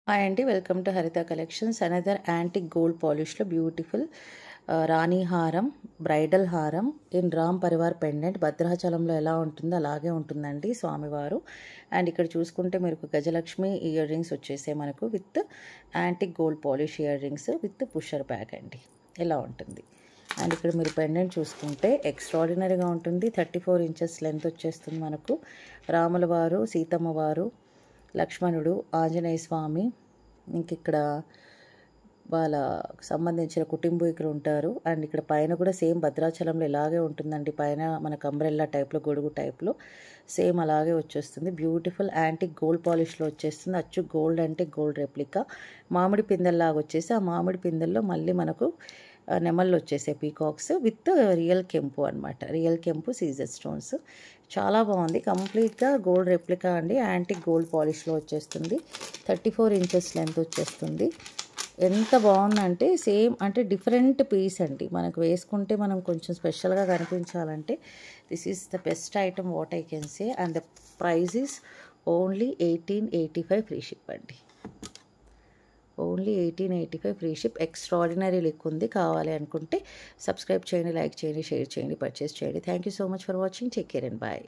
Hi అండి, welcome to Haritha collections. Another antique gold పాలిష్లో beautiful రాణి హారం, బ్రైడల్ హారం ఇన్ రామ్ పరివార్ పెండెంట్. భద్రాచలంలో ఎలా ఉంటుందో అలాగే ఉంటుందండి స్వామివారు. అండ్ ఇక్కడ చూసుకుంటే మీరు గజలక్ష్మి ఇయర్ రింగ్స్ వచ్చేసాయి మనకు with antique gold polish ear rings with pusher bag అండి. ఎలా ఉంటుంది. అండ్ ఇక్కడ మీరు పెండెంట్ చూసుకుంటే ఎక్స్ట్రాడినరీగా ఉంటుంది. 34 ఇంచెస్ లెంత్ వచ్చేస్తుంది మనకు. రాముల వారు, సీతమ్మ వారు, లక్ష్మణుడు, ఆంజనేయ స్వామి, ఇంక ఇక్కడ వాళ్ళ సంబంధించిన కుటుంబీకులు ఉంటారు. అండ్ ఇక్కడ పైన కూడా సేమ్ భద్రాచలంలో ఇలాగే ఉంటుందండి. పైన మనకు అంబ్రెల్లా టైప్లో, గొడుగు టైప్లో సేమ్ అలాగే వచ్చేస్తుంది. బ్యూటిఫుల్ యాంటిక్ గోల్డ్ పాలిష్లో వచ్చేస్తుంది. అచ్చు గోల్డ్ అంటే గోల్డ్ రెప్లికా. మామిడి పిందెల్లాగా వచ్చేసి ఆ మామిడి పిందెల్లో మళ్ళీ మనకు నెమళ్ళు వచ్చేసే పీకాక్స్ విత్ రియల్ కెంపు అనమాట. రియల్ కెంపు సీజర్ స్టోన్స్. చాలా బాగుంది. కంప్లీట్గా గోల్డ్ రెప్లికా అండి. యాంటిక్ గోల్డ్ పాలిష్లో వచ్చేస్తుంది. 34 ఇంచెస్ లెంత్ వచ్చేస్తుంది. ఎంత బాగుందంటే సేమ్ అంటే డిఫరెంట్ పీస్ అండి. మనకు వేసుకుంటే మనం కొంచెం స్పెషల్గా కనిపించాలంటే this is the best item what I can say. And the price is only 1885 free ship అండి. Only 1885 free ship. Extraordinary look ఉంది. కావాలి అనుకుంటే సబ్స్క్రైబ్ చేయండి, లైక్ చేయండి, షేర్ చేయండి, పర్చేస్ చేయండి. Thank you so much for watching. Take care and bye.